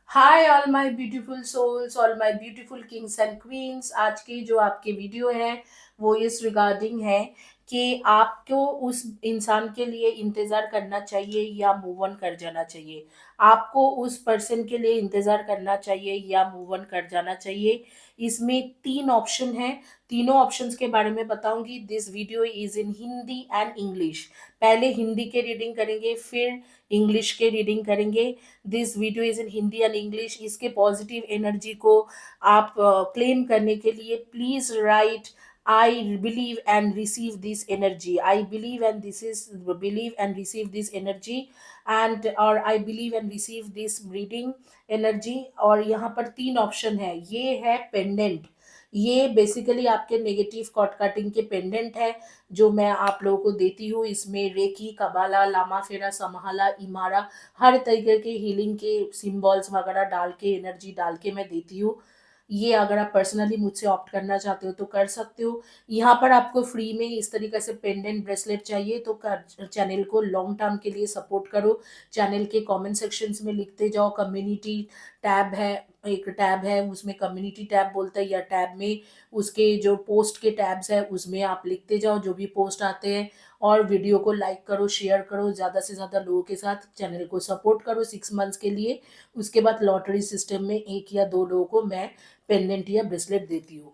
Hi all my beautiful souls, all my beautiful kings and queens. आज की जो आपकी वीडियो है वो इस रिगार्डिंग है कि आपको उस इंसान के लिए इंतज़ार करना चाहिए या मूव ऑन कर जाना चाहिए। आपको उस पर्सन के लिए इंतज़ार करना चाहिए या मूव ऑन कर जाना चाहिए। इसमें 3 ऑप्शन हैं। तीनों ऑप्शंस के बारे में बताऊंगी। This video is in Hindi and English. पहले हिंदी के रीडिंग करेंगे, फिर इंग्लिश के रीडिंग करेंगे। This video is in Hindi and English. इसके पॉजिटिव एनर्जी को आप क्लेम करने के लिए please write I believe and receive this energy. I believe and this is believe and receive this energy and और I believe and receive this reading energy. और यहाँ पर 3 ऑप्शन है। ये है पेंडेंट। ये बेसिकली आपके नेगेटिव कॉट कटिंग के पेंडेंट है जो मैं आप लोगों को देती हूँ। इसमें रेकी, कबाला, लामा फेरा, समाहाला, इमारा, हर तरीके के हीलिंग के सिंबल्स वगैरह डाल के, एनर्जी डाल के मैं देती हूँ। ये अगर आप पर्सनली मुझसे ऑप्ट करना चाहते हो तो कर सकते हो। यहाँ पर आपको फ्री में इस तरीके से पेंडेंट ब्रेसलेट चाहिए तो चैनल को लॉन्ग टर्म के लिए सपोर्ट करो। चैनल के कमेंट सेक्शंस में लिखते जाओ। कम्युनिटी टैब है, एक टैब है उसमें कम्युनिटी टैब बोलते हैं, या टैब में उसके जो पोस्ट के टैब्स है उसमें आप लिखते जाओ जो भी पोस्ट आते हैं। और वीडियो को लाइक करो, शेयर करो, ज़्यादा से ज़्यादा लोगों के साथ चैनल को सपोर्ट करो 6 मंथ्स के लिए। उसके बाद लॉटरी सिस्टम में 1 या 2 लोगों को मैं पेंडेंट या ब्रेसलेट देती हूँ।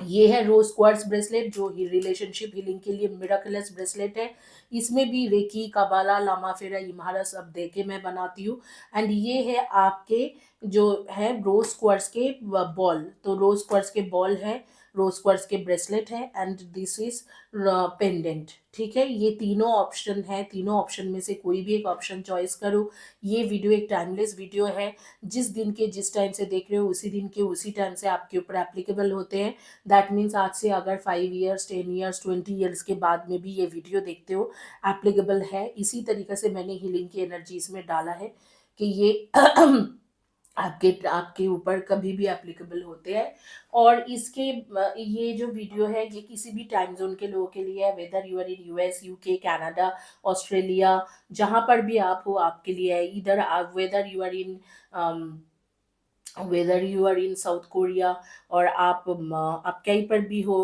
ये है रोज क्वार्ट्स ब्रेसलेट जो ही रिलेशनशिप हीलिंग के लिए मिराकलस ब्रेसलेट है। इसमें भी रेकी, कबाला, लामा फेरा, इमारा सब दे के मैं बनाती हूँ। एंड ये है आपके जो है रोज क्वार्ट्स के बॉल। तो रोज क्वार्ट्स के बॉल है, रोज क्वार्ट्स के ब्रेसलेट है एंड दिस इज पेंडेंट। ठीक है, ये तीनों ऑप्शन है। तीनों ऑप्शन में से कोई भी एक ऑप्शन चॉइस करो। ये वीडियो एक टाइमलेस वीडियो है। जिस दिन के जिस टाइम से देख रहे हो उसी दिन के उसी टाइम से आपके ऊपर एप्लीकेबल होते हैं। दैट मीन्स आज से अगर 5 ईयर्स, 10 ईयर्स, 20 ईयर्स के बाद में भी ये वीडियो देखते हो एप्लीकेबल है। इसी तरीके से मैंने हीलिंग की एनर्जी इसमें डाला है कि ये आपके आपके ऊपर कभी भी एप्लीकेबल होते हैं। और इसके ये जो वीडियो है ये किसी भी टाइम जोन के लोगों के लिए है। Whether you are in US, UK, Canada, Australia, जहाँ पर भी आप हो आपके लिए है। इधर आप whether you are in whether you are in South Korea और आप कहीं पर भी हो,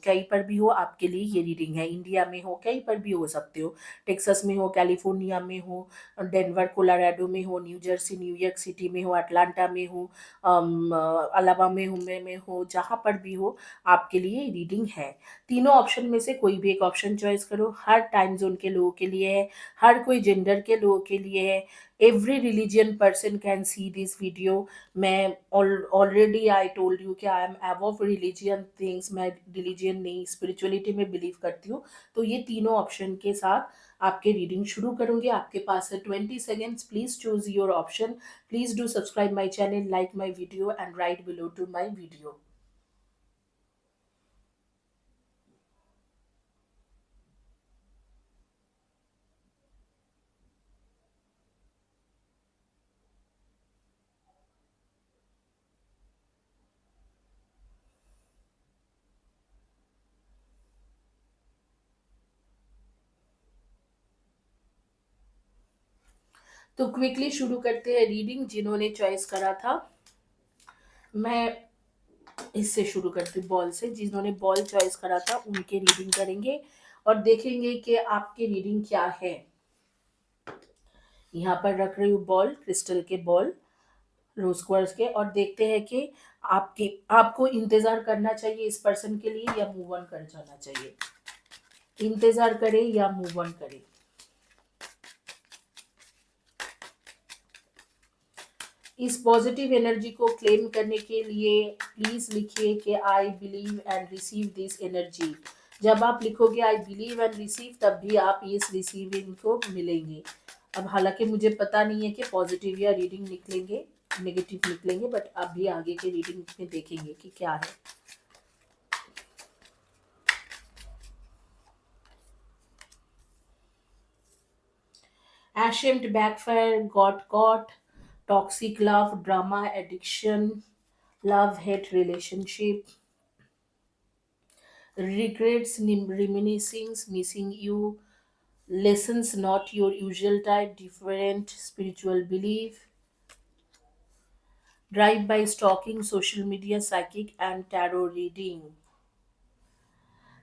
कहीं पर भी हो आपके लिए ये रीडिंग है। इंडिया में हो, कहीं पर भी हो सकते हो। टेक्सास में हो, कैलिफोर्निया में हो, डेनवर कोलोराडो में हो, न्यू जर्सी, न्यूयॉर्क सिटी में हो, अटलांटा में हो, अलाबामा में हो, जहाँ पर भी हो आपके लिए रीडिंग है। तीनों ऑप्शन में से कोई भी एक ऑप्शन चॉइस करो। हर टाइम जोन के लोगों के लिए है, हर कोई जेंडर के लोगों के लिए है। Every religion person can see this video. मैं ऑलरेडी आई टोल्ड यू कि I am above religion things. मैं रिलीजियन नहीं, स्पिरिचुअलिटी में बिलीव करती हूँ। तो ये तीनों ऑप्शन के साथ आपके रीडिंग शुरू करूंगी। आपके पास है 20 seconds. Please choose your option. Please do subscribe my channel, like my video and write below to my video. तो क्विकली शुरू करते हैं रीडिंग। जिन्होंने चॉइस करा था, मैं इससे शुरू करती हूँ बॉल से। जिन्होंने बॉल चॉइस करा था उनके रीडिंग करेंगे और देखेंगे कि आपके रीडिंग क्या है। यहाँ पर रख रही हूँ बॉल, क्रिस्टल के बॉल, रोज क्वार्ट्ज के। और देखते हैं कि आपके आपको इंतजार करना चाहिए इस पर्सन के लिए या मूव ऑन कर जाना चाहिए। इंतजार करें या मूव ऑन करें। इस पॉजिटिव एनर्जी को क्लेम करने के लिए प्लीज लिखिए कि आई believe and receive this energy. जब आप लिखोगे आई बिलीव एंड रिसीव तब भी आप इस रिसीविंग को मिलेंगे। अब हालांकि मुझे पता नहीं है कि पॉजिटिव या रीडिंग निकलेंगे, नेगेटिव निकलेंगे, बट अभी आगे के रीडिंग में देखेंगे कि क्या है। Ashamed, backfire, got caught, toxic love, drama, addiction, love hate relationship, regrets, reminiscings, missing you, lessons not your usual type, different spiritual belief, drive by stalking, social media, psychic and tarot reading.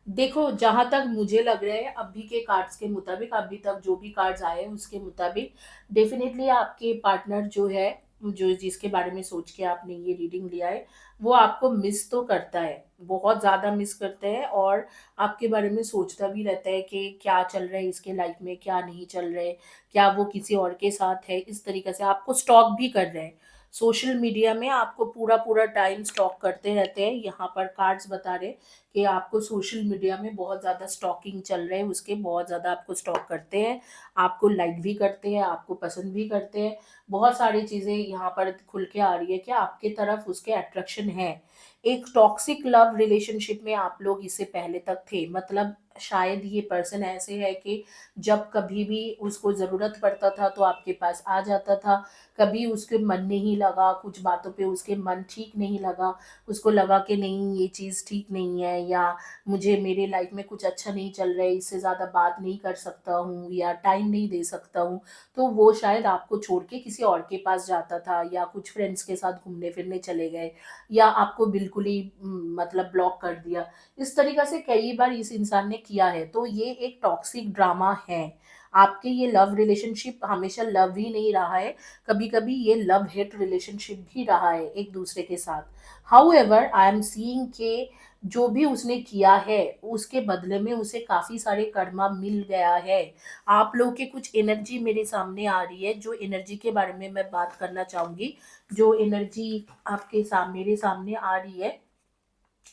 देखो, जहाँ तक मुझे लग रहा है अभी के cards के मुताबिक, अभी तक जो भी कार्ड्स आए हैं उसके मुताबिक, डेफ़िनेटली आपके पार्टनर जो है, जो जिसके बारे में सोच के आपने ये रीडिंग लिया है, वो आपको मिस तो करता है, बहुत ज़्यादा मिस करता है, और आपके बारे में सोचता भी रहता है कि क्या चल रहा है इसके लाइफ़ में, क्या नहीं चल रहा है, क्या वो किसी और के साथ है, इस तरीके से आपको स्टॉक भी कर रहे हैं। सोशल मीडिया में आपको पूरा-पूरा टाइम स्टॉक करते रहते हैं, यहाँ पर कार्ड्स बता रहे हैं कि आपको सोशल मीडिया में बहुत ज़्यादा स्टॉकिंग चल रहे हैं, उसके बहुत ज़्यादा आपको स्टॉक करते हैं, आपको लाइक भी करते हैं, आपको पसंद भी करते हैं। बहुत सारी चीज़ें यहाँ पर खुल के आ रही है कि आपकी तरफ उसके अट्रैक्शन है। एक टॉक्सिक लव रिलेशनशिप में आप लोग इससे पहले तक थे, मतलब शायद ये पर्सन ऐसे है कि जब कभी भी उसको ज़रूरत पड़ता था तो आपके पास आ जाता था, कभी उसके मन नहीं लगा, कुछ बातों पे उसके मन ठीक नहीं लगा, उसको लगा कि नहीं ये चीज़ ठीक नहीं है, या मुझे मेरे लाइफ में कुछ अच्छा नहीं चल रहा है, इससे ज़्यादा बात नहीं कर सकता हूँ या टाइम नहीं दे सकता हूँ, तो वो शायद आपको छोड़ के किसी और के पास जाता था, या कुछ फ्रेंड्स के साथ घूमने फिरने चले गए, या आपको बिल्कुल ही मतलब ब्लॉक कर दिया। इस तरीक़े से कई बार इस इंसान ने किया है, तो ये एक टॉक्सिक ड्रामा है। आपके ये लव रिलेशनशिप हमेशा लव ही नहीं रहा है, कभी-कभी ये लव हेट रिलेशनशिप भी रहा है एक दूसरे के साथ। हाउएवर आई एम सीइंग कि जो भी उसने किया है, उसके बदले में उसे काफ़ी सारे कर्मा मिल गया है। आप लोग के कुछ एनर्जी मेरे सामने आ रही है, जो एनर्जी के बारे में मैं बात करना चाहूँगी, जो एनर्जी आपके मेरे सामने आ रही है,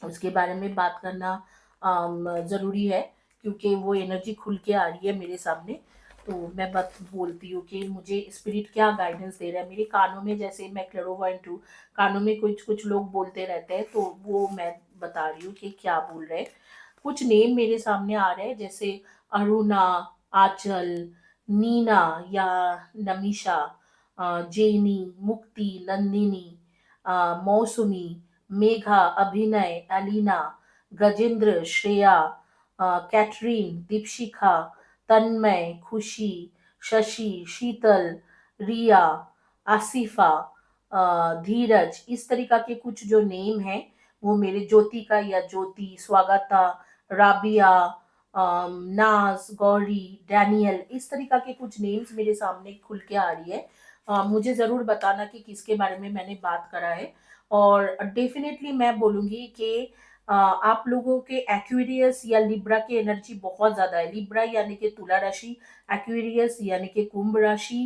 उसके बारे में बात करना ज़रूरी है, क्योंकि वो एनर्जी खुल के आ रही है मेरे सामने। तो मैं बोलती हूँ कि मुझे स्पिरिट क्या गाइडेंस दे रहा है। मेरे कानों में, जैसे मैं क्लेरोवॉयंट हूँ, कानों में कुछ-कुछ लोग बोलते रहते हैं, तो वो मैं बता रही हूँ कि क्या बोल रहे हैं। कुछ नेम मेरे सामने आ रहे हैं, जैसे अरुणा, आंचल, नीना या नमीशा, जेनी, मुक्ति, नंदिनी, मौसमी, मेघा, अभिनय, एलिना, गजेंद्र, श्रेया, कैटरीन, दीपशिखा, तन्मय, खुशी, शशि, शीतल, रिया, आसिफा, धीरज, इस तरीका के कुछ जो नेम हैं, वो मेरे ज्योतिका या ज्योति, स्वागता, राबिया, नाज, गौरी, डैनियल, इस तरीका के कुछ नेम्स मेरे सामने खुल के आ रही है। मुझे ज़रूर बताना कि किसके बारे में मैंने बात करा है, और डेफ़िनेटली मैं बोलूँगी कि आप लोगों के एक्वेरियस या लिब्रा की एनर्जी बहुत ज़्यादा है। लिब्रा यानी कि तुला राशि, एक्वेरियस यानी कि कुंभ राशि,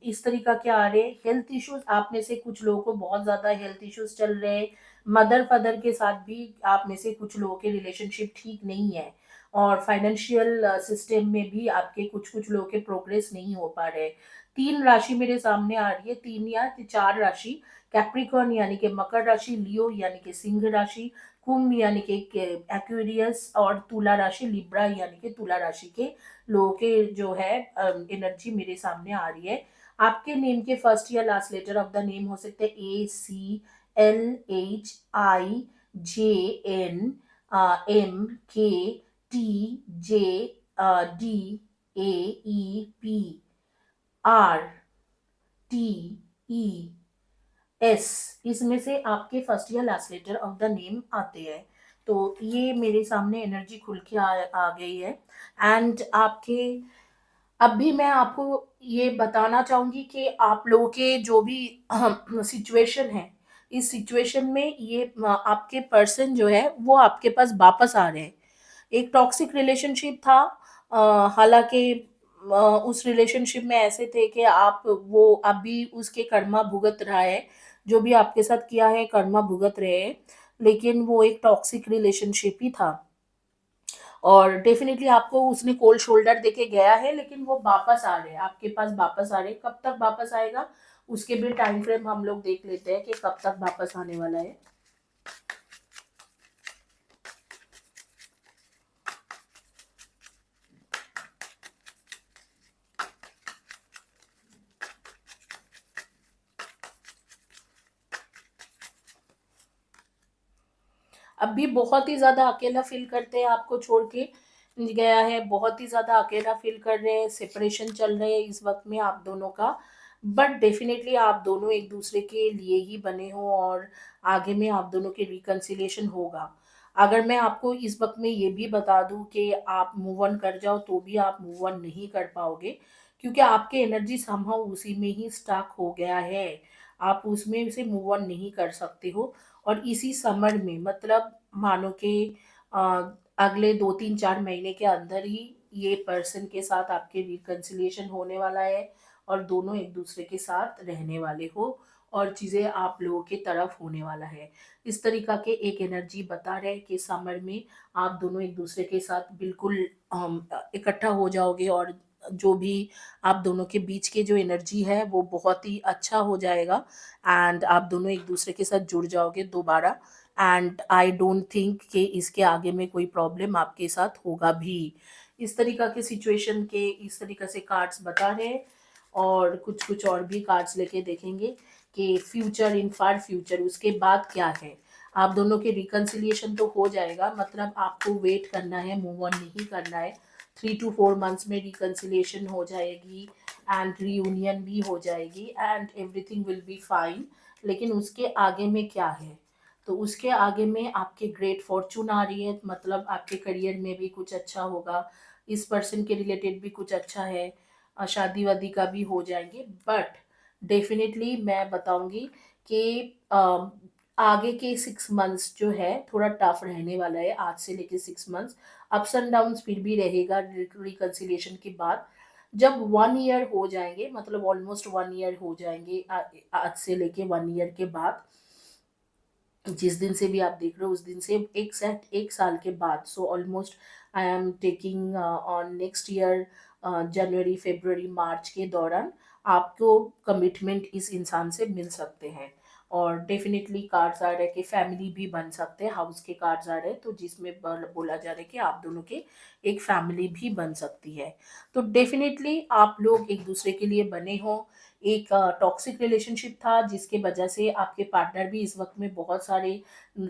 इस तरीका के आ रहे हैं। हेल्थ इश्यूज़, आप में से कुछ लोगों को बहुत ज़्यादा हेल्थ इश्यूज़ चल रहे हैं। मदर-फादर के साथ भी आप में से कुछ लोगों के रिलेशनशिप ठीक नहीं है, और फाइनेंशियल सिस्टम में भी आपके कुछ-कुछ लोगों के प्रोग्रेस नहीं हो पा रहे हैं। 3 राशि मेरे सामने आ रही है, 3 या 4 राशि, कैप्रिकॉर्न यानी कि मकर राशि, लियो यानी कि सिंह राशि, कुंभ यानी कि एक्वेरियस, और तुला राशि, लिब्रा यानी कि तुला राशि के लोगों के जो है एनर्जी मेरे सामने आ रही है। आपके नेम के फर्स्ट या last letter of the name हो सकते हैं ACLHIJN, MKTJEPRTES, इसमें से आपके फर्स्ट या last letter of the name आते हैं। तो ये मेरे सामने एनर्जी खुल के आ गई है। एंड आपके, अब भी मैं आपको ये बताना चाहूँगी कि आप लोगों के जो भी सिचुएशन है, इस सिचुएशन में ये आपके पर्सन जो है वो आपके पास वापस आ रहे हैं। एक टॉक्सिक रिलेशनशिप था, हालाँकि उस रिलेशनशिप में ऐसे थे कि आप, वो अभी उसके कर्मा भुगत रहा है, जो भी आपके साथ किया है कर्मा भुगत रहे हैं, लेकिन वो एक टॉक्सिक रिलेशनशिप ही था। और डेफ़िनिटली आपको उसने कोल्ड शोल्डर देके गया है, लेकिन वो वापस आ रहे हैं, आपके पास वापस आ रहे हैं। कब तक वापस आएगा, उसके भी टाइम फ्रेम हम लोग देख लेते हैं कि कब तक वापस आने वाला है। अब भी बहुत ही ज़्यादा अकेला फ़ील करते हैं, आपको छोड़ के गया है, बहुत ही ज़्यादा अकेला फ़ील कर रहे हैं, सेपरेशन चल रहे हैं इस वक़्त में आप दोनों का। बट डेफिनेटली आप दोनों एक दूसरे के लिए ही बने हो, और आगे में आप दोनों के रिकन्सिलिएशन होगा। अगर मैं आपको इस वक्त में ये भी बता दूं कि आप मूव ऑन कर जाओ तो भी आप मूव ऑन नहीं कर पाओगे, क्योंकि आपके एनर्जी समहाउ उसी में ही स्टक हो गया है। आप उसमें से मूव ऑन नहीं कर सकते हो। और इसी समर में, मतलब मानो कि अगले 2 3 4 महीने के अंदर ही ये पर्सन के साथ आपके रिकन्सिलिएशन होने वाला है, और दोनों एक दूसरे के साथ रहने वाले हो, और चीज़ें आप लोगों की तरफ होने वाला है। इस तरीका के एक एनर्जी बता रहे हैं कि समर में आप दोनों एक दूसरे के साथ बिल्कुल इकट्ठा हो जाओगे, और जो भी आप दोनों के बीच के जो एनर्जी है वो बहुत ही अच्छा हो जाएगा, एंड आप दोनों एक दूसरे के साथ जुड़ जाओगे दोबारा। एंड आई डोंट थिंक कि इसके आगे में कोई प्रॉब्लम आपके साथ होगा भी। इस तरीका के सिचुएशन के इस तरीका से कार्ड्स बता रहे हैं। और कुछ कुछ और भी कार्ड्स लेके देखेंगे कि फ्यूचर, इन फार फ्यूचर उसके बाद क्या है। आप दोनों के रिकन्सिलिएशन तो हो जाएगा, मतलब आपको वेट करना है, मूव ऑन नहीं करना है। 3 to 4 मंथ्स में रिकन्सिलिएशन हो जाएगी, एंड रीयूनियन भी हो जाएगी, and everything will be fine. लेकिन उसके आगे में क्या है, तो उसके आगे में आपके ग्रेट फॉर्चून आ रही है, मतलब आपके करियर में भी कुछ अच्छा होगा, इस पर्सन के रिलेटेड भी कुछ अच्छा है, शादी वादी का भी हो जाएंगे। बट डेफिनेटली मैं बताऊंगी कि आगे के 6 मंथ्स जो है थोड़ा टफ रहने वाला है, आज से लेके 6 मंथ्स। अप्स एंड डाउन्स फिर भी रहेगा रिकन्सिलिएशन के बाद। जब 1 ईयर हो जाएंगे, मतलब ऑलमोस्ट 1 ईयर हो जाएंगे आज से लेके 1 ईयर के बाद, जिस दिन से भी आप देख रहे हो उस दिन से एग्जैक्ट 1 साल के बाद, so almost I am taking on next year, जनवरी फरवरी मार्च के दौरान आपको कमिटमेंट इस इंसान से मिल सकते हैं। और डेफिनेटली कार्ड्स आ रहे हैं कि फैमिली भी बन सकते हैं, हाउस के कार्ड्स आ रहे हैं, तो जिसमें बोला जा रहा है कि आप दोनों के एक फैमिली भी बन सकती है। तो डेफिनेटली आप लोग एक दूसरे के लिए बने हो। एक टॉक्सिक रिलेशनशिप था जिसके वजह से आपके पार्टनर भी इस वक्त में बहुत सारे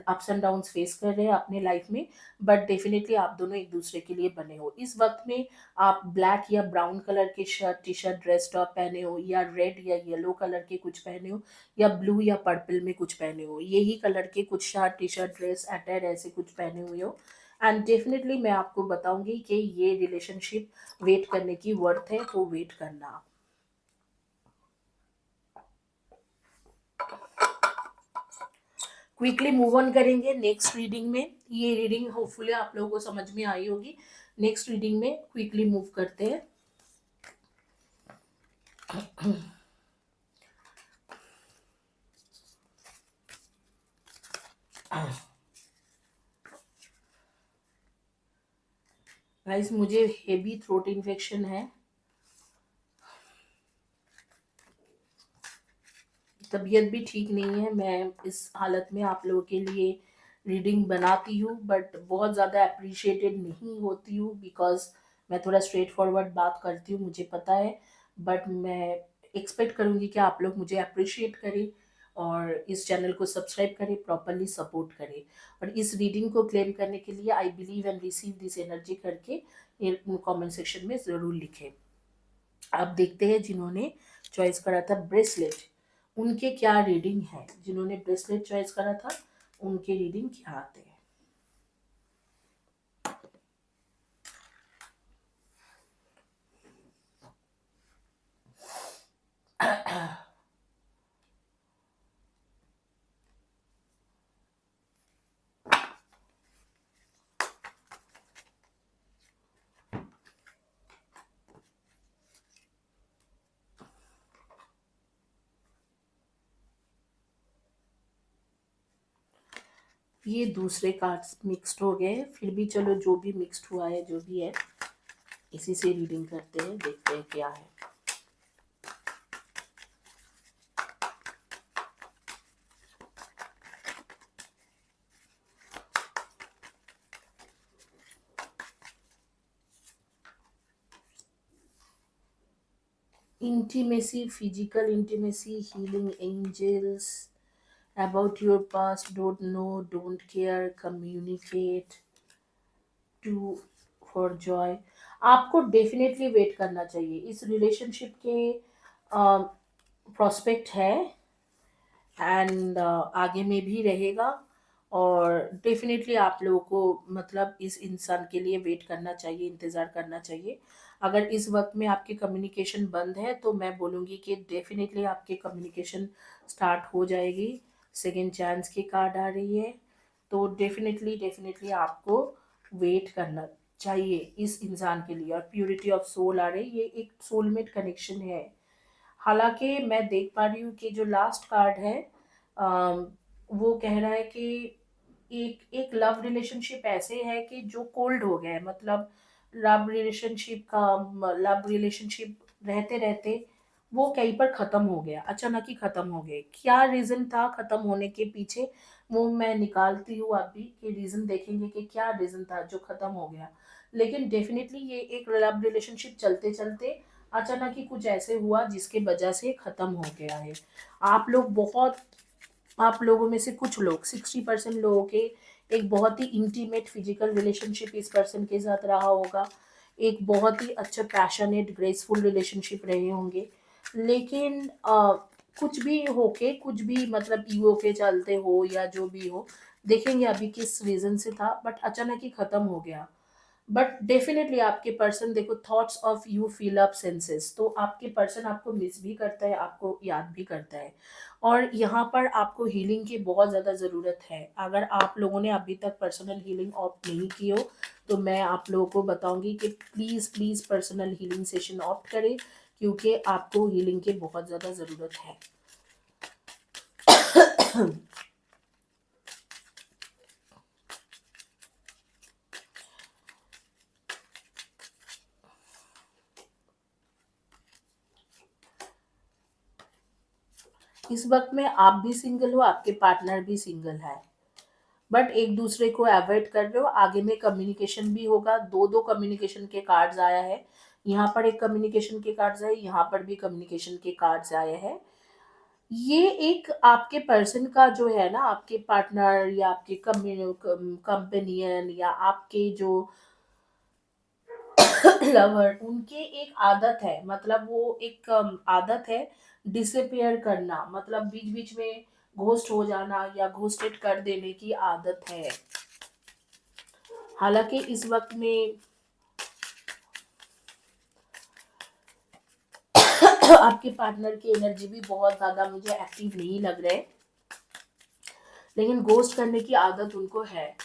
अप्स एंड डाउन्स फेस कर रहे हैं अपने लाइफ में। बट डेफिनेटली आप दोनों एक दूसरे के लिए बने हो। इस वक्त में आप ब्लैक या ब्राउन कलर के shirt T shirt dress top पहने हो, या रेड या येलो कलर के कुछ पहने हो, या ब्लू या पर्पल में कुछ पहने हो, यही कलर के कुछ shirt T shirt dress attire ऐसे कुछ पहने हुए हो। एंड डेफिनेटली मैं आपको बताऊंगी कि ये रिलेशनशिप वेट करने की वर्थ है, तो वेट करना। क्विकली मूव ऑन करेंगे नेक्स्ट रीडिंग में। ये रीडिंग होपफुली आप लोगों को समझ में आई होगी। नेक्स्ट रीडिंग में क्विकली मूव करते हैं। गाइस, मुझे हेवी थ्रोट इन्फेक्शन है, तबीयत भी ठीक नहीं है। मैं इस हालत में आप लोगों के लिए रीडिंग बनाती हूँ, बट बहुत ज़्यादा अप्रिशिएटेड नहीं होती हूँ, बिकॉज मैं थोड़ा स्ट्रेट फॉरवर्ड बात करती हूँ, मुझे पता है। बट मैं एक्सपेक्ट करूँगी कि आप लोग मुझे अप्रिशिएट करें, और इस चैनल को सब्सक्राइब करें, प्रॉपरली सपोर्ट करें। और इस रीडिंग को क्लेम करने के लिए आई believe and receive this energy करके कमेंट सेक्शन में ज़रूर लिखें। आप देखते हैं जिन्होंने चॉइस करा था ब्रेसलेट, उनके क्या रीडिंग है। जिन्होंने ब्रेसलेट चॉइस करा था उनके रीडिंग क्या आते हैं। ये दूसरे कार्ड्स मिक्स्ड हो गए, फिर भी चलो जो भी मिक्स्ड हुआ है जो भी है, इसी से रीडिंग करते हैं, देखते हैं क्या है। Intimacy, physical intimacy, healing angels, about your past, don't know, don't care, communicate, two for joy. आपको डेफिनेटली वेट करना चाहिए इस रिलेशनशिप के प्रॉस्पेक्ट है, एंड आगे में भी रहेगा। और डेफिनेटली आप लोगों को मतलब इस इंसान के लिए वेट करना चाहिए, इंतज़ार करना चाहिए। अगर इस वक्त में आपकी कम्युनिकेशन बंद है तो मैं बोलूँगी कि डेफिनेटली आपकी कम्युनिकेशन स्टार्ट हो जाएगी। सेकेंड चांस की कार्ड आ रही है, तो डेफिनेटली डेफिनेटली आपको वेट करना चाहिए इस इंसान के लिए। और प्योरिटी ऑफ सोल आ रही है, ये एक सोलमेट कनेक्शन है। हालाँकि मैं देख पा रही हूँ कि जो लास्ट कार्ड है, वो कह रहा है कि एक एक लव रिलेशनशिप ऐसे है कि जो कोल्ड हो गया है, मतलब लव रिलेशनशिप रहते रहते वो कहीं पर ख़त्म हो गया, अचानक ही ख़त्म हो गए। क्या रीज़न था ख़त्म होने के पीछे, वो मैं निकालती हूँ अभी, कि रीज़न देखेंगे कि क्या रीज़न था जो ख़त्म हो गया। लेकिन डेफ़िनेटली ये एक लव रिलेशनशिप चलते-चलते अचानक ही कुछ ऐसे हुआ जिसकी वजह से ख़त्म हो गया है। आप लोग बहुत आप लोगों में से कुछ लोग 60% लोगों के एक बहुत ही इंटीमेट फिजिकल रिलेशनशिप इस पर्सन के साथ रहा होगा। एक बहुत ही अच्छा पैशनेट ग्रेसफुल रिलेशनशिप रहे होंगे। लेकिन कुछ भी होके, कुछ भी मतलब ईगो के चलते हो या जो भी हो, देखेंगे अभी किस रीज़न से था, बट अचानक ही ख़त्म हो गया। बट डेफिनेटली आपके पर्सन, देखो, thoughts of you fill up senses, तो आपके पर्सन आपको मिस भी करता है, आपको याद भी करता है। और यहाँ पर आपको हीलिंग की बहुत ज़्यादा ज़रूरत है। अगर आप लोगों ने अभी तक पर्सनल हीलिंग ऑप्ट नहीं की हो, तो मैं आप लोगों को बताऊंगी कि please please personal healing session opt करें, क्योंकि आपको हीलिंग की बहुत ज़्यादा ज़रूरत है। इस वक्त में आप भी सिंगल हो, आपके पार्टनर भी सिंगल है, बट एक दूसरे को अवॉइड कर रहे हो। आगे में कम्युनिकेशन भी होगा, दो दो कम्युनिकेशन के कार्ड्स आया है। यहाँ पर एक कम्युनिकेशन के कार्ड्स है, यहाँ पर भी कम्युनिकेशन के कार्ड्स आए हैं। ये एक आपके पर्सन का जो है ना, आपके पार्टनर या आपके कंपेनियन या आपके जो लवर, उनके एक आदत है, मतलब वो एक आदत है डिसअपियर करना, मतलब बीच बीच में घोस्ट हो जाना या घोस्टेड कर देने की आदत है। हालांकि इस वक्त में आपके पार्टनर की एनर्जी भी बहुत ज़्यादा मुझे एक्टिव नहीं लग रहा है, लेकिन घोस्ट करने की आदत उनको है।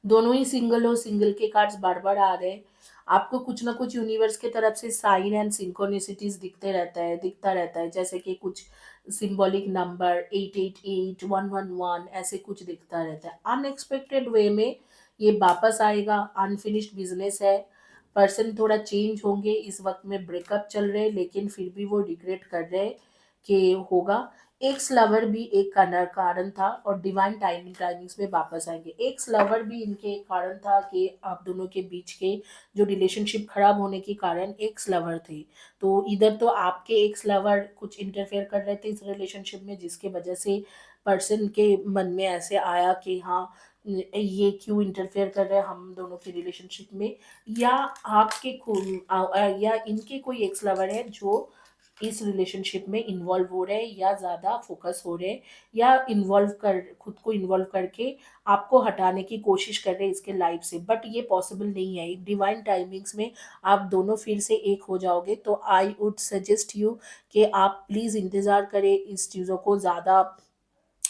दोनों ही सिंगल हो, सिंगल के कार्ड्स बार बार आ रहे हैं। आपको कुछ ना कुछ यूनिवर्स की तरफ से साइन एंड सिंक्रोनिसिटीज दिखता रहता है, जैसे कि कुछ सिंबॉलिक नंबर 888 111 ऐसे कुछ दिखता रहता है। अनएक्सपेक्टेड वे में ये वापस आएगा। अनफिनिश्ड बिजनेस है, पर्सन थोड़ा चेंज होंगे। इस वक्त में ब्रेकअप चल रहे हैं, लेकिन फिर भी वो रिग्रेट कर रहे हैं कि होगा। एक्स लवर भी एक कारण था, और डिवाइन टाइमिंग्स में वापस आएंगे। एक्स लवर भी इनके एक कारण था कि आप दोनों के बीच के जो रिलेशनशिप खराब होने के कारण एक्स लवर थे। तो इधर तो आपके एक्स लवर कुछ इंटरफेयर कर रहे थे इस रिलेशनशिप में, जिसके वजह से पर्सन के मन में ऐसे आया कि हाँ, ये क्यों इंटरफेयर कर रहे हैं हम दोनों के रिलेशनशिप में। या या इनके कोई एक्स लवर है जो इस रिलेशनशिप में इन्वॉल्व हो रहे हैं, या ज़्यादा फोकस हो रहे हैं, या खुद को इन्वॉल्व करके आपको हटाने की कोशिश कर रहे हैं इसके लाइफ से। बट ये पॉसिबल नहीं है। एक डिवाइन टाइमिंग्स में आप दोनों फिर से एक हो जाओगे। तो आई वुड सजेस्ट यू कि आप प्लीज़ इंतज़ार करें, इस चीज़ों को ज़्यादा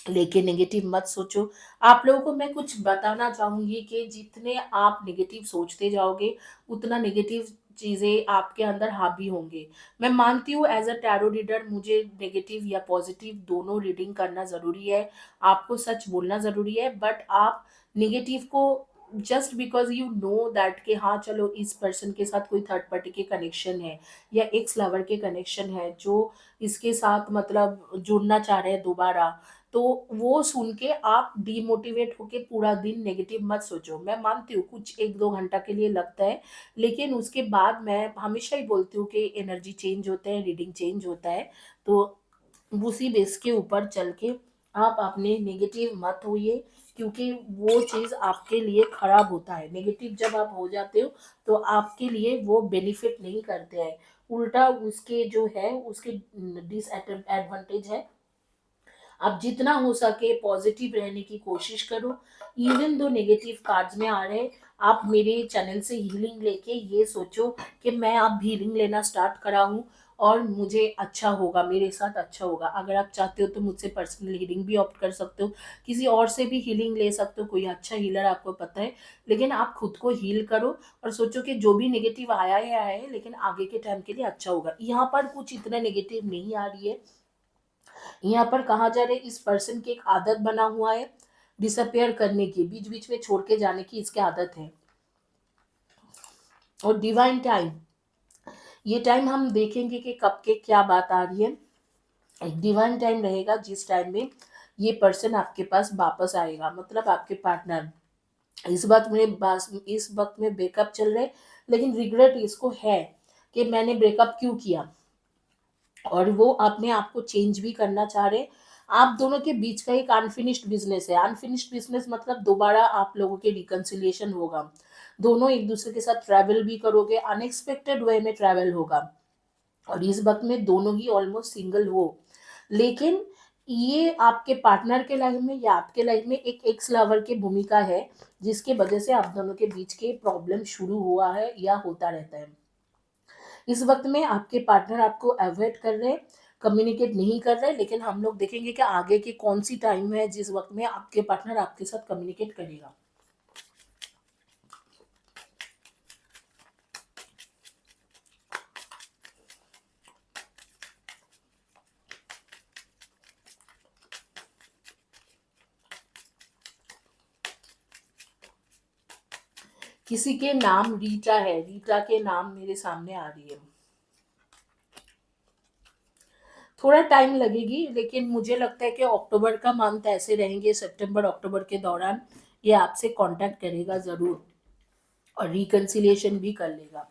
लेके नेगेटिव मत सोचो। आप लोगों को मैं कुछ बताना चाहूँगी कि जितने आप नेगेटिव सोचते जाओगे, उतना नेगेटिव चीज़ें आपके अंदर हावी होंगे। मैं मानती हूँ एज अ टैरो रीडर मुझे नेगेटिव या पॉजिटिव दोनों रीडिंग करना ज़रूरी है। आपको सच बोलना ज़रूरी है, बट आप नेगेटिव को just because you know that कि हाँ चलो, इस पर्सन के साथ कोई थर्ड पार्टी के कनेक्शन है या एक्स लवर के कनेक्शन है जो इसके साथ मतलब जुड़ना चाह रहे हैं दोबारा, तो वो सुन के आप डीमोटिवेट होके पूरा दिन नेगेटिव मत सोचो। मैं मानती हूँ कुछ 1-2 घंटा के लिए लगता है, लेकिन उसके बाद मैं हमेशा ही बोलती हूँ कि एनर्जी चेंज होता है, रीडिंग चेंज होता है। तो उसी बेस के ऊपर चल के आप अपने नेगेटिव मत होइए, क्योंकि वो चीज़ आपके लिए खराब होता है। नेगेटिव जब आप हो जाते हो तो आपके लिए वो बेनिफिट नहीं करते हैं, उल्टा उसके जो है उसके डिसएडवांटेज है। आप जितना हो सके पॉजिटिव रहने की कोशिश करो। इवन दो नेगेटिव कार्ड्स में आ रहे हैं, आप मेरे चैनल से हीलिंग लेके ये सोचो कि मैं अब हीलिंग लेना स्टार्ट करा हूँ और मुझे अच्छा होगा, मेरे साथ अच्छा होगा। अगर आप चाहते हो तो मुझसे पर्सनल हीलिंग भी ऑप्ट कर सकते हो, किसी और से भी हीलिंग ले सकते हो, कोई अच्छा हीलर आपको पता है। लेकिन आप खुद को हील करो और सोचो कि जो भी नेगेटिव आया है आया है, लेकिन आगे के टाइम के लिए अच्छा होगा। यहाँ पर कुछ इतना नेगेटिव नहीं आ रही है। यहाँ पर कहा जा रहा है इस पर्सन की एक आदत बना हुआ है डिसअपियर करने की, बीच बीच में छोड़ के जाने की इसकी आदत है। और डिवाइन टाइम, ये टाइम हम देखेंगे कि कब के क्या बात आ रही है। एक डिवाइन टाइम रहेगा जिस टाइम में ये पर्सन आपके पास वापस आएगा, मतलब आपके पार्टनर। इस वक्त में ब्रेकअप चल रहे, लेकिन रिग्रेट इसको है कि मैंने ब्रेकअप क्यों किया, और वो अपने आप को चेंज भी करना चाह रहे। आप दोनों के बीच का एक अनफिनिश्ड बिजनेस है। अनफिनिश्ड बिजनेस मतलब दोबारा आप लोगों के रिकंसिलिएशन होगा, दोनों एक दूसरे के साथ ट्रैवल भी करोगे, अनएक्सपेक्टेड वे में ट्रैवल होगा। और इस वक्त में दोनों ही ऑलमोस्ट सिंगल हो, लेकिन ये आपके पार्टनर के लाइफ में या आपके लाइफ में एक एक्स लवर की भूमिका है, जिसके वजह से आप दोनों के बीच के प्रॉब्लम शुरू हुआ है या होता रहता है। इस वक्त में आपके पार्टनर आपको अवॉइड कर रहे हैं, कम्युनिकेट नहीं कर रहे, लेकिन हम लोग देखेंगे कि आगे की कौन सी टाइम है जिस वक्त में आपके पार्टनर आपके साथ कम्युनिकेट करेगा। किसी के नाम रीटा है, रीटा के नाम मेरे सामने आ रही है। थोड़ा टाइम लगेगी, लेकिन मुझे लगता है कि अक्टूबर का मंथ ऐसे रहेंगे, सितंबर अक्टूबर के दौरान ये आपसे कांटेक्ट करेगा ज़रूर और रिकंसिलिएशन भी कर लेगा।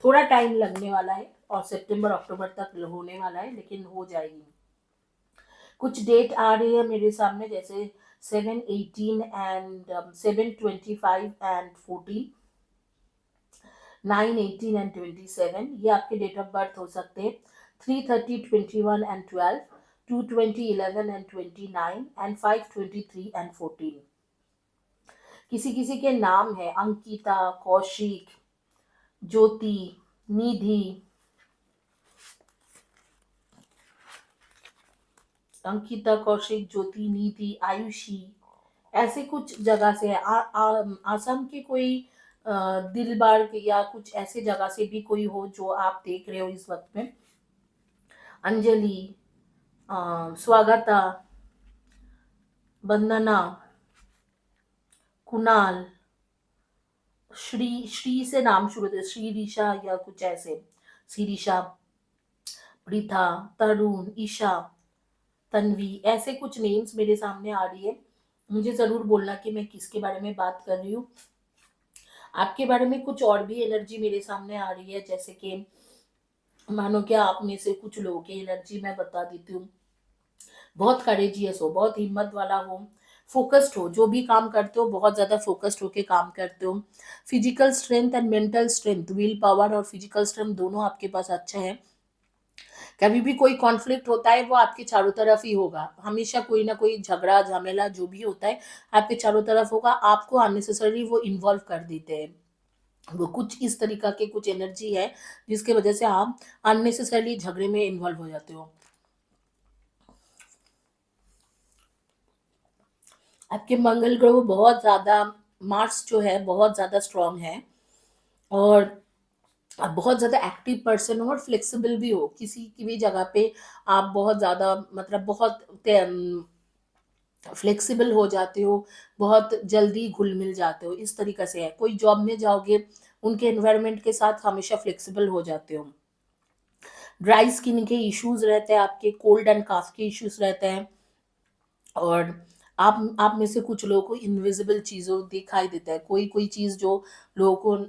थोड़ा टाइम लगने वाला है और सितंबर अक्टूबर तक होने वाला है, लेकिन हो जाएगी। कुछ डेट आ रही है मेरे सामने, जैसे 7/18 एंड 7/25 एंड 14, 9/18 एंड 27, ये आपके डेट ऑफ बर्थ हो सकते हैं। 3/30, 21 एंड 12, 2/20, 11 एंड 29 एंड 5/23 एंड 14। किसी किसी के नाम है अंकिता, कौशिक, ज्योति, निधि, अंकिता, कौशिक, ज्योति, निधि, आयुषी, ऐसे कुछ जगह से है। आसाम के कोई दिलबाग या कुछ ऐसे जगह से भी कोई हो जो आप देख रहे हो इस वक्त में। अंजलि, स्वागता, वंदना, कुणाल, श्री से नाम शुरू होते, श्री ऋषा या कुछ ऐसे, श्रीषा, प्रीथा, तरुण, ईशा, तन्वी, ऐसे कुछ नेम्स मेरे सामने आ रही है। मुझे जरूर बोलना कि मैं किसके बारे में बात कर रही हूँ। आपके बारे में कुछ और भी एनर्जी मेरे सामने आ रही है, जैसे कि मानो कि आप में से कुछ लोगों की एनर्जी मैं बता देती हूँ। बहुत करेजियस हो, बहुत हिम्मत वाला हो, फोकस्ड हो, जो भी काम करते हो बहुत ज़्यादा फोकस्ड होके काम करते हो। Physical strength and mental strength, will power और फिजिकल स्ट्रेंथ दोनों आपके पास अच्छा है। कभी भी कोई कॉन्फ्लिक्ट होता है वो आपके चारों तरफ ही होगा, हमेशा कोई ना कोई झगड़ा झमेला जो भी होता है आपके चारों तरफ होगा, आपको अननेसेसरी वो इन्वॉल्व कर देते हैं। वो कुछ इस तरीका के कुछ एनर्जी है जिसके वजह से आप अननेसेसरली झगड़े में इन्वॉल्व हो जाते हो। आपके मंगल ग्रह बहुत ज़्यादा, मार्स जो है बहुत ज़्यादा स्ट्रांग है, और आप बहुत ज़्यादा एक्टिव पर्सन हो और फ्लेक्सिबल भी हो, किसी की भी जगह पे आप बहुत ज़्यादा मतलब बहुत फ्लेक्सिबल हो जाते हो, बहुत जल्दी घुल मिल जाते हो, इस तरीक़े से है। कोई जॉब में जाओगे उनके एनवायरनमेंट के साथ हमेशा फ्लेक्सिबल हो जाते हो। ड्राई स्किन के इश्यूज़ रहते हैं आपके, कोल्ड एंड काफ के इश्यूज़ रहते हैं, और आप में से कुछ लोगों को इनविजिबल चीज़ों दिखाई देता है, कोई चीज़ जो लोगों को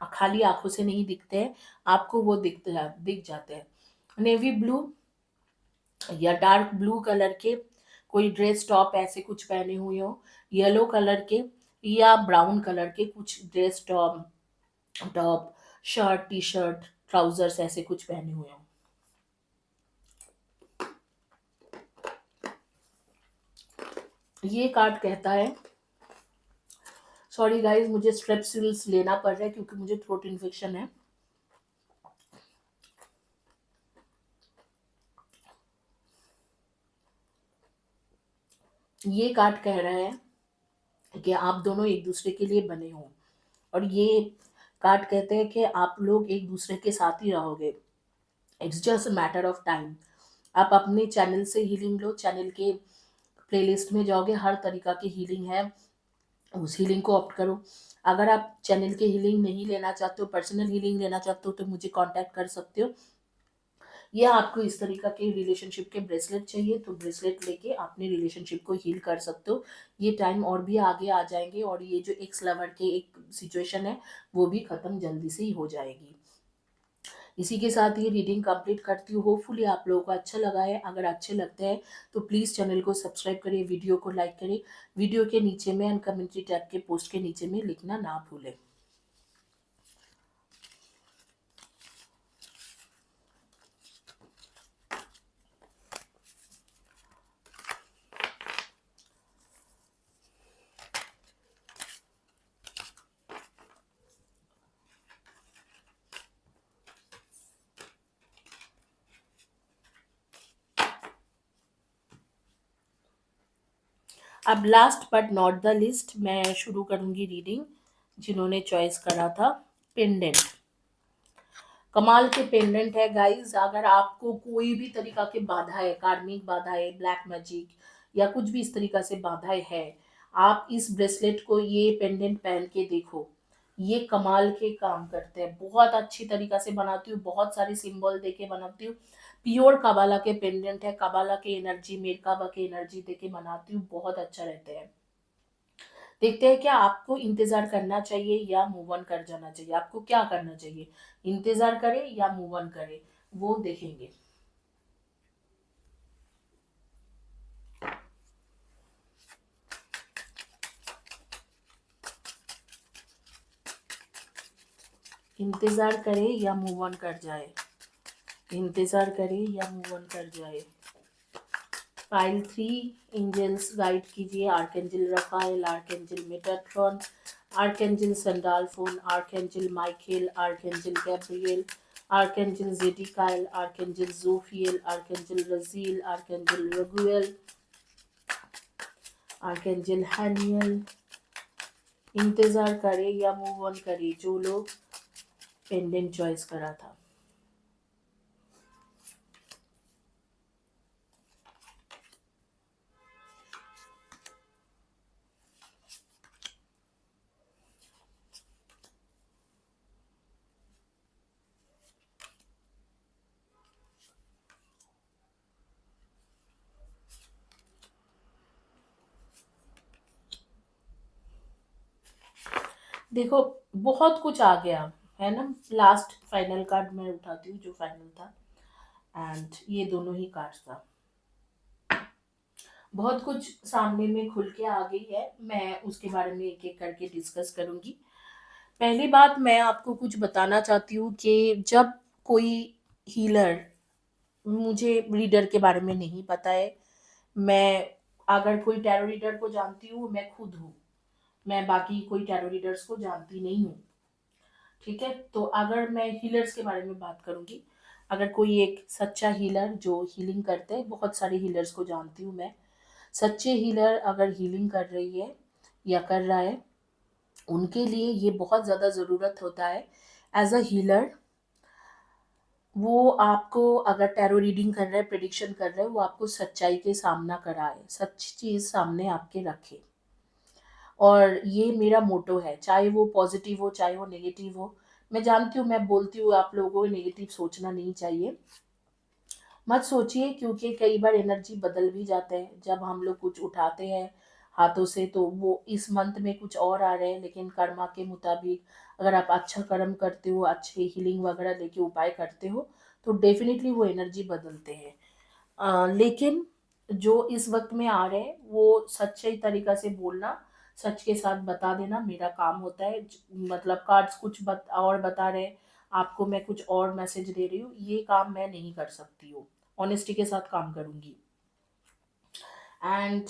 खाली आँखों से नहीं दिखते हैं, आपको वो दिख जाते हैं। नेवी ब्लू या डार्क ब्लू कलर के कोई ड्रेस टॉप ऐसे कुछ पहने हुए हो, येलो कलर के या ब्राउन कलर के कुछ dress, top top shirt, T shirt, trousers ऐसे कुछ पहने हुए हो। ये कार्ड कहता है, सॉरी गाइस मुझे स्ट्रेप्सिल्स लेना पड़ रहा है क्योंकि मुझे थ्रोट इन्फेक्शन है। ये कार्ड कह रहा है कि आप दोनों एक दूसरे के लिए बने हो, और ये कार्ड कहते हैं कि आप लोग एक दूसरे के साथ ही रहोगे। It's just matter of time. आप अपने चैनल से हीलिंग लो, चैनल के प्लेलिस्ट में जाओगे, हर तरीका की हीलिंग है, उस हीलिंग को ऑप्ट करो। अगर आप चैनल के हीलिंग नहीं लेना चाहते हो, पर्सनल हीलिंग लेना चाहते हो, तो मुझे कांटेक्ट कर सकते हो। या आपको इस तरीका के रिलेशनशिप के ब्रेसलेट चाहिए तो ब्रेसलेट लेके अपने रिलेशनशिप को हील कर सकते हो। ये टाइम और भी आगे आ जाएंगे, और ये जो एक्स लवर के एक सिचुएशन है वो भी खत्म जल्दी से ही हो जाएगी। इसी के साथ ये रीडिंग कंप्लीट करती हूँ। होपफुली आप लोगों को अच्छा लगा है। अगर अच्छे लगते हैं तो प्लीज़ चैनल को सब्सक्राइब करिए, वीडियो को लाइक करिए, वीडियो के नीचे में एंड कम्युनिटी टैब के पोस्ट के नीचे में लिखना ना भूलें। अब last but not the list मैं शुरू करूंगी रीडिंग। जिन्होंने चॉइस करा था पेंडेंट, कमाल के पेंडेंट है गाइस। अगर आपको कोई भी तरीका की बाधाएं, कार्मिक बाधाएं, ब्लैक मैजिक या कुछ भी इस तरीका से बाधाएं है, आप इस ब्रेसलेट को, ये पेंडेंट पहन के देखो। ये कमाल के काम करते हैं, बहुत अच्छी तरीका से बनाती हूँ, बहुत सारे सिंबल दे के बनाती हूँ। प्योर कबाला के पेंडेंट है, कबाला के एनर्जी, मेरकाबा के एनर्जी दे के बनाती हूँ, बहुत अच्छा रहते हैं। देखते हैं क्या आपको इंतजार करना चाहिए या मूव ऑन कर जाना चाहिए, आपको क्या करना चाहिए, इंतजार करें या मूव ऑन करें, वो देखेंगे। इंतजार करें या मूव ऑन कर जाए, इंतजार करें या मूव ऑन कर जाए। फाइल 3, एंजल्स गाइड कीजिए। Archangel Raphael, archangel Metatron, archangel Sandalphon, archangel Michael, archangel Gabriel, archangel Zadkiel, archangel Jophiel, archangel Raziel, archangel Raguel, archangel Haniel. इंतजार करे या मूव ऑन करे, जो लोग पेंडेंट चॉइस करा था। देखो बहुत कुछ आ गया है ना। लास्ट फाइनल कार्ड मैं उठाती हूँ जो फाइनल था, एंड ये दोनों ही कार्ड्स था। बहुत कुछ सामने में खुल के आ गई है, मैं उसके बारे में एक एक करके डिस्कस करूंगी। पहली बात मैं आपको कुछ बताना चाहती हूँ कि जब कोई हीलर, मुझे रीडर के बारे में नहीं पता है, मैं अगर कोई टैरो रीडर को जानती हूँ मैं खुद हूँ, मैं बाकी कोई टैरो रीडर्स को जानती नहीं हूँ। ठीक है, तो अगर मैं हीलर्स के बारे में बात करूंगी, अगर कोई एक सच्चा हीलर जो हीलिंग करते हैं, बहुत सारे हीलर्स को जानती हूँ मैं, सच्चे हीलर अगर हीलिंग कर रही है या कर रहा है, उनके लिए ये बहुत ज़्यादा ज़रूरत होता है एज अ हीलर। वो आपको अगर टैरो रीडिंग कर रहे हैं, प्रिडिक्शन कर रहे हैं, वो आपको सच्चाई के सामना कराए, सच्ची चीज़ सामने आपके रखे। और ये मेरा मोटो है, चाहे वो पॉजिटिव हो चाहे वो नेगेटिव हो। मैं जानती हूँ, मैं बोलती हूँ आप लोगों को नेगेटिव सोचना नहीं चाहिए, मत सोचिए, क्योंकि कई बार एनर्जी बदल भी जाते हैं। जब हम लोग कुछ उठाते हैं हाथों से तो वो इस मंथ में कुछ और आ रहे हैं, लेकिन कर्मा के मुताबिक अगर आप अच्छा कर्म करते हो, अच्छे हीलिंग वगैरह लेके उपाय करते हो, तो डेफिनेटली वो एनर्जी बदलते हैं। लेकिन जो इस वक़्त में आ रहे हैं, वो सच्चे तरीक़ा से बोलना, सच के साथ बता देना मेरा काम होता है। मतलब कार्ड्स कुछ और बता रहे हैं, आपको मैं कुछ और मैसेज दे रही हूँ, ये काम मैं नहीं कर सकती हूँ। ऑनेस्टी के साथ काम करूँगी। एंड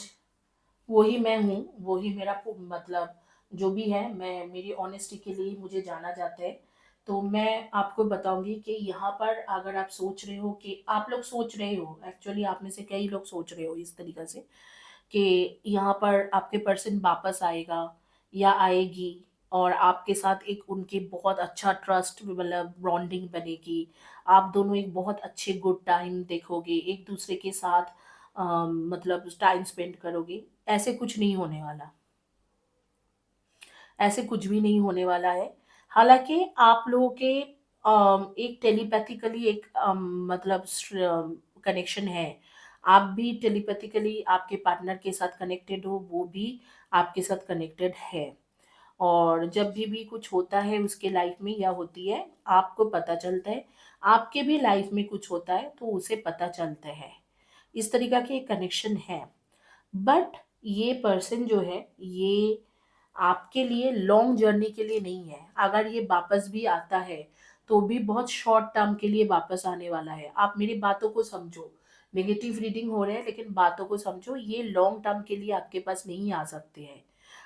वही मैं हूँ, वही मेरा मतलब जो भी है, मैं मेरी ऑनेस्टी के लिए मुझे जाना जाता है। तो मैं आपको बताऊँगी कि यहाँ पर अगर आप सोच रहे हो कि आप लोग सोच रहे हो, एक्चुअली आप में से कई लोग सोच रहे हो इस तरीक़ा से कि यहाँ पर आपके पर्सन वापस आएगा या आएगी और आपके साथ एक उनकी बहुत अच्छा ट्रस्ट मतलब बॉन्डिंग बनेगी। आप दोनों एक बहुत अच्छे गुड टाइम देखोगे, एक-दूसरे के साथ मतलब टाइम स्पेंड करोगे। ऐसे कुछ नहीं होने वाला। ऐसे कुछ भी नहीं होने वाला है। हालाँकि आप लोगों के एक टेलीपैथिकली एक मतलब कनेक्शन है। आप भी टेलीपैथिकली आपके पार्टनर के साथ कनेक्टेड हो, वो भी आपके साथ कनेक्टेड है। और जब भी कुछ होता है उसके लाइफ में या होती है, आपको पता चलता है। आपके भी लाइफ में कुछ होता है, तो उसे पता चलता है। इस तरीक़ा के एक कनेक्शन है। बट ये पर्सन जो है, ये आपके लिए लॉन्ग जर्नी के लिए नहीं है। अगर ये वापस भी आता है, तो भी बहुत शॉर्ट टर्म के लिए वापस आने वाला है। आप मेरी बातों को समझो। नेगेटिव रीडिंग हो रहा है, लेकिन बातों को समझो, ये लॉन्ग टर्म के लिए आपके पास नहीं आ सकते हैं।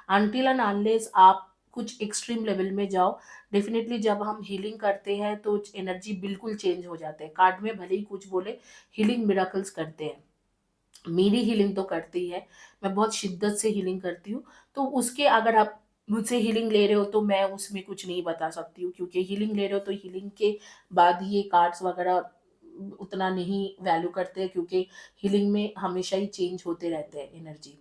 अनटिल एंड अनलेस आप कुछ एक्सट्रीम लेवल में जाओ, डेफ़िनिटली जब हम हीलिंग करते हैं, तो एनर्जी बिल्कुल चेंज हो जाता है। कार्ड में भले ही कुछ बोले, हीलिंग मिरेकल्स करते हैं। मेरी हीलिंग तो करती है, मैं बहुत शिद्दत से हीलिंग करती हूँ, तो उसके अगर आप मुझसे हीलिंग ले रहे हो तो मैं उसमें कुछ नहीं बता सकती हूँ, क्योंकि हीलिंग ले रहे हो तो हीलिंग के बाद ये कार्ड्स वगैरह उतना नहीं वैल्यू करते हैं, क्योंकि हीलिंग में हमेशा ही चेंज होते रहते हैं एनर्जी।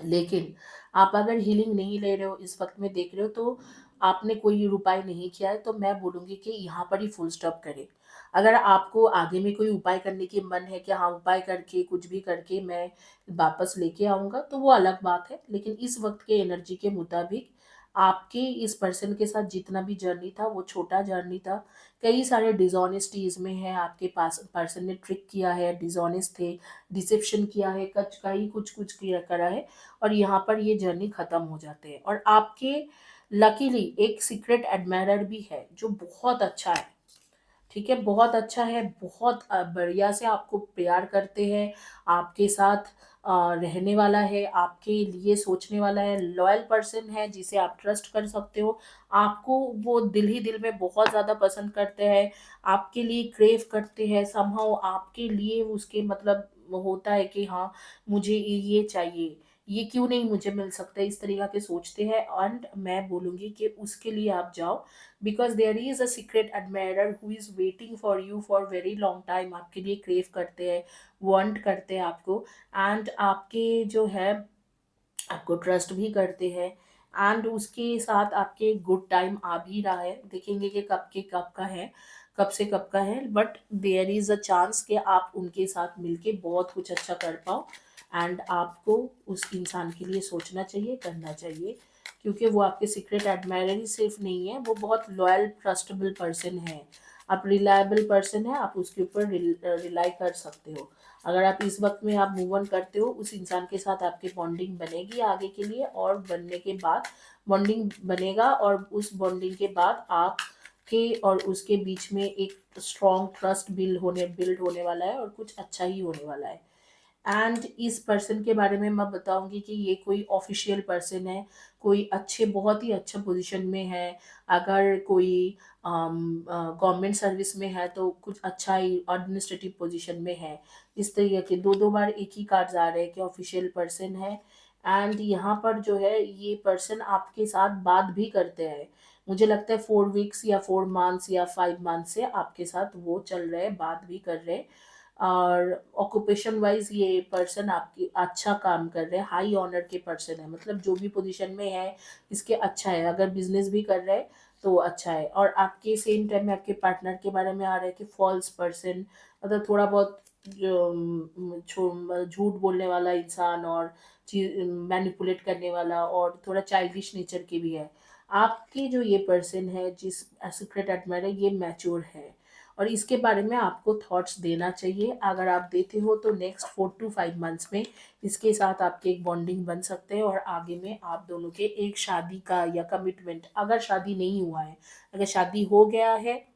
लेकिन आप अगर हीलिंग नहीं ले रहे हो, इस वक़्त में देख रहे हो, तो आपने कोई उपाय नहीं किया है, तो मैं बोलूँगी कि यहाँ पर ही फुल स्टॉप करें। अगर आपको आगे में कोई उपाय करने की मन है कि हाँ, उपाय करके कुछ भी करके मैं वापस लेके आऊँगा, तो वो अलग बात है। लेकिन इस वक़्त के एनर्जी के मुताबिक आपके इस पर्सन के साथ जितना भी जर्नी था, वो छोटा जर्नी था। कई सारे डिसऑनेस्टीज़ में है, आपके पास पर्सन ने ट्रिक किया है, डिसऑनेस्ट थे, डिसेप्शन किया है, कई कुछ-कुछ किया करा है। और यहाँ पर ये जर्नी ख़त्म हो जाते हैं और आपके लकीली एक सीक्रेट एडमायरर भी है, जो बहुत अच्छा है। ठीक है, बहुत अच्छा है, बहुत बढ़िया से आपको प्यार करते हैं, आपके साथ रहने वाला है, आपके लिए सोचने वाला है, लॉयल पर्सन है जिसे आप ट्रस्ट कर सकते हो। आपको वो दिल ही दिल में बहुत ज़्यादा पसंद करते हैं, आपके लिए क्रेव करते हैं, समहाउ आपके लिए उसके मतलब होता है कि हाँ, मुझे ये चाहिए, ये क्यों नहीं मुझे मिल सकता है, इस तरीक़ा के सोचते हैं। एंड मैं बोलूँगी कि उसके लिए आप जाओ, because there is a secret admirer who is waiting for you for very long time. आपके लिए क्रेव करते हैं, वांट करते हैं आपको, एंड आपके जो है आपको ट्रस्ट भी करते हैं, एंड उसके साथ आपके गुड टाइम आ भी रहा है। देखेंगे कि कब के कब का है, कब से कब का है, but there is a chance कि आप उनके साथ मिलके बहुत कुछ अच्छा कर पाओ। एंड आपको उस इंसान के लिए सोचना चाहिए, करना चाहिए, क्योंकि वो आपके सीक्रेट एडमायरर ही सिर्फ नहीं है, वो बहुत लॉयल ट्रस्टेबल पर्सन है। आप रिलायबल पर्सन है, आप उसके ऊपर रिलाई कर सकते हो। अगर आप इस वक़्त में आप मूव ऑन करते हो, उस इंसान के साथ आपकी बॉन्डिंग बनेगी आगे के लिए, और बनने के बाद बॉन्डिंग बनेगा और उस बॉन्डिंग के बाद आपके और उसके बीच में एक स्ट्रॉन्ग ट्रस्ट बिल्ड होने वाला है और कुछ अच्छा ही होने वाला है। एंड इस पर्सन के बारे में मैं बताऊँगी कि ये कोई ऑफ़िशियल पर्सन है, कोई अच्छे बहुत ही अच्छा पोज़ीशन में है। अगर कोई गवर्नमेंट सर्विस में है, तो कुछ अच्छा ही एडमिनिस्ट्रेटिव पोज़ीशन में है। इस तरीके के 2-2 बार एक ही कार्ड्स आ रहे हैं कि ऑफ़िशियल पर्सन है। एंड यहाँ पर जो है, ये पर्सन आपके साथ बात भी करते हैं। मुझे लगता है 4 वीक्स या 4 मंथ्स या 5 मंथ्स से आपके साथ वो चल रहे हैं, बात भी कर रहे हैं। और ऑक्यूपेशन वाइज़ ये पर्सन आपकी अच्छा काम कर रहे हैं, हाई ऑनर के पर्सन है, मतलब जो भी पोज़ीशन में है, इसके अच्छा है। अगर बिज़नेस भी कर रहे हैं, तो अच्छा है। और आपके सेम टाइम में आपके पार्टनर के बारे में आ रहा है कि फ़ॉल्स पर्सन, मतलब थोड़ा बहुत जो झूठ बोलने वाला इंसान और मैनिपुलेट करने वाला और थोड़ा चाइल्डिश नेचर की भी है। आपकी जो ये पर्सन है, जिस सीक्रेट एडमायरर, ये मैच्योर है और इसके बारे में आपको थॉट्स देना चाहिए। अगर आप देते हो तो नेक्स्ट 4 to 5 मंथ्स में इसके साथ आपके एक बॉन्डिंग बन सकते हैं और आगे में आप दोनों के एक शादी का या कमिटमेंट, अगर शादी नहीं हुआ है, अगर शादी हो गया है,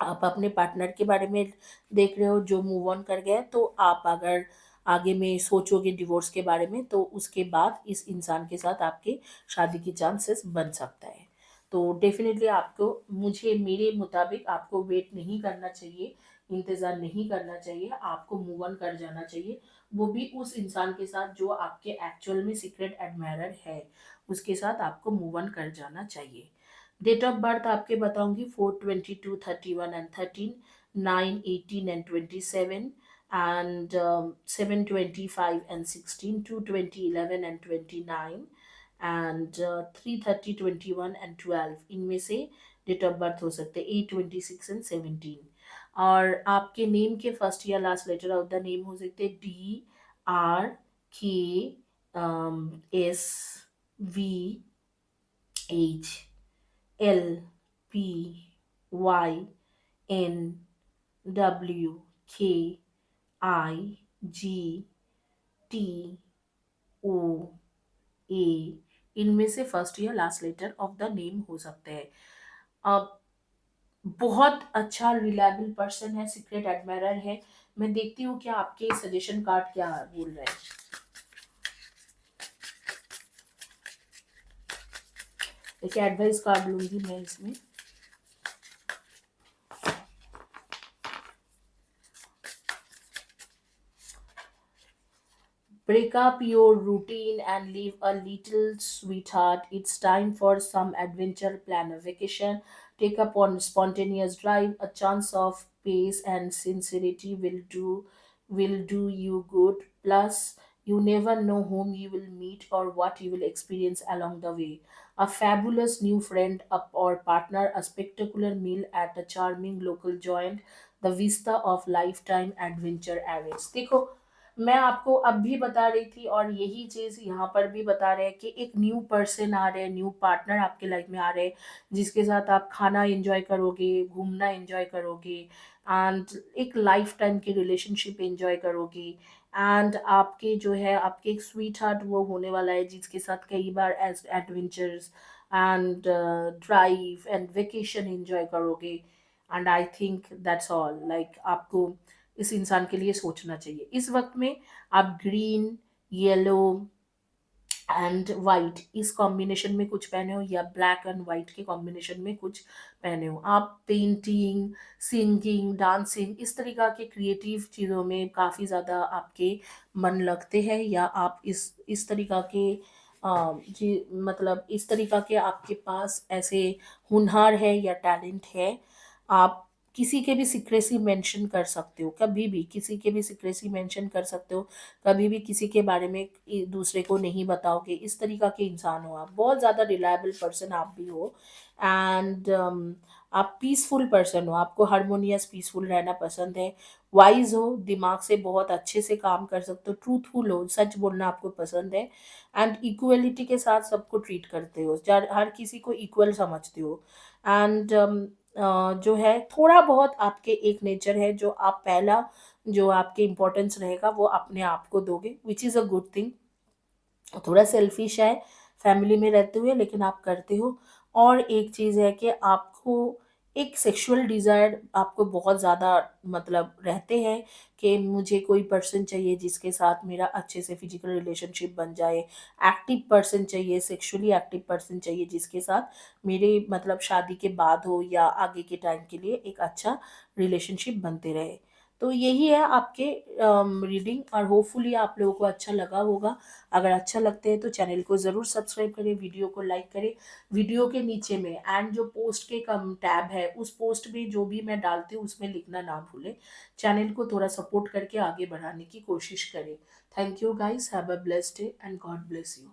आप अपने पार्टनर के बारे में देख रहे हो जो मूव ऑन कर गया है, तो आप अगर आगे में सोचोगे डिवोर्स के बारे में तो उसके बाद इस इंसान के साथ आपके शादी के चांसेस बन सकता है। तो डेफिनेटली आपको, मुझे मेरे मुताबिक आपको वेट नहीं करना चाहिए, इंतज़ार नहीं करना चाहिए, आपको मूव ऑन कर जाना चाहिए। वो भी उस इंसान के साथ जो आपके एक्चुअल में सीक्रेट एडमायरर है, उसके साथ आपको मूव ऑन कर जाना चाहिए। डेट ऑफ बर्थ आपके बताऊंगी, 4/22/31 and 13, 9/18 and 27, and 7/25 and 16, 2/20/11 and 29, and 3/30/21 and 12, इनमें से डेट ऑफ बर्थ हो सकते हैं 8, 26 and 17। और आपके नेम के फर्स्ट या last letter of the name हो सकते हैं DRKSVH LPY NWKIGTOA, इनमें से फर्स्ट या last letter of the name हो सकते हैं। अब बहुत अच्छा रिलायबल पर्सन है, सीक्रेट एडमायरर है। मैं देखती हूँ कि आपके सजेशन कार्ड क्या बोल रहे हैं। एक एडवाइस कार्ड लूंगी मैं इसमें। Break up your routine and live a little, sweetheart. It's time for some adventure. Plan a vacation. Take up on spontaneous drive. A chance of pace and sincerity will do you good. Plus, you never know whom you will meet or what you will experience along the way. A fabulous new friend up or partner, a spectacular meal at a charming local joint. The vista of lifetime adventure awaits. देखो, मैं आपको अब भी बता रही थी और यही चीज़ यहाँ पर भी बता रहे हैं कि एक न्यू पर्सन आ रहे हैं, न्यू पार्टनर आपके लाइफ में आ रहे हैं, जिसके साथ आप खाना एंजॉय करोगे, घूमना एंजॉय करोगे, एंड एक लाइफ टाइम की रिलेशनशिप एंजॉय करोगे। एंड आपके जो है, आपके एक स्वीट हार्ट वो होने वाला है, जिसके साथ कई बार as adventures and drive and vacation enjoy करोगे। And I think that's all, like आपको इस इंसान के लिए सोचना चाहिए। इस वक्त में आप ग्रीन, येलो एंड वाइट इस कॉम्बिनेशन में कुछ पहने हो, या ब्लैक एंड वाइट के कॉम्बिनेशन में कुछ पहने हो, आप पेंटिंग, सिंगिंग, डांसिंग, इस तरीका के क्रिएटिव चीज़ों में काफ़ी ज़्यादा आपके मन लगते हैं, या आप इस तरीका के जी मतलब इस तरीका के आपके पास ऐसे हुनर है या टैलेंट है। आप किसी के भी सीक्रेसी मेंशन कर सकते हो, कभी भी किसी के भी सीक्रेसी मेंशन कर सकते हो, कभी भी किसी के बारे में दूसरे को नहीं बताओगे। इस तरीका के इंसान हो आप, बहुत ज़्यादा रिलायबल पर्सन आप भी हो। एंड आप पीसफुल पर्सन हो, आपको हारमोनियस पीसफुल रहना पसंद है। वाइज हो, दिमाग से बहुत अच्छे से काम कर सकते हो, ट्रूथफुल हो, सच बोलना आपको पसंद है। एंड इक्वलिटी के साथ सबको ट्रीट करते हो, हर किसी को इक्वल समझते हो। एंड जो है थोड़ा बहुत आपके एक नेचर है, जो आप पहला जो आपके इम्पोर्टेंस रहेगा वो अपने आप को दोगे, which is a good thing. थोड़ा सेल्फिश है फैमिली में रहते हुए, लेकिन आप करते हो। और एक चीज़ है कि आपको एक सेक्सुअल डिज़ायर आपको बहुत ज़्यादा मतलब रहते हैं कि मुझे कोई पर्सन चाहिए जिसके साथ मेरा अच्छे से फिजिकल रिलेशनशिप बन जाए, एक्टिव पर्सन चाहिए, सेक्सुअली एक्टिव पर्सन चाहिए, जिसके साथ मेरे मतलब शादी के बाद हो या आगे के टाइम के लिए एक अच्छा रिलेशनशिप बनते रहे। तो यही है आपके रीडिंग, और होपफुली आप लोगों को अच्छा लगा होगा। अगर अच्छा लगता है तो चैनल को ज़रूर सब्सक्राइब करें, वीडियो को लाइक करें। वीडियो के नीचे में एंड जो पोस्ट के कम टैब है, उस पोस्ट में जो भी मैं डालती हूँ उसमें लिखना ना भूलें। चैनल को थोड़ा सपोर्ट करके आगे बढ़ाने की कोशिश करें। Thank you guys, have a blessed day and God bless you.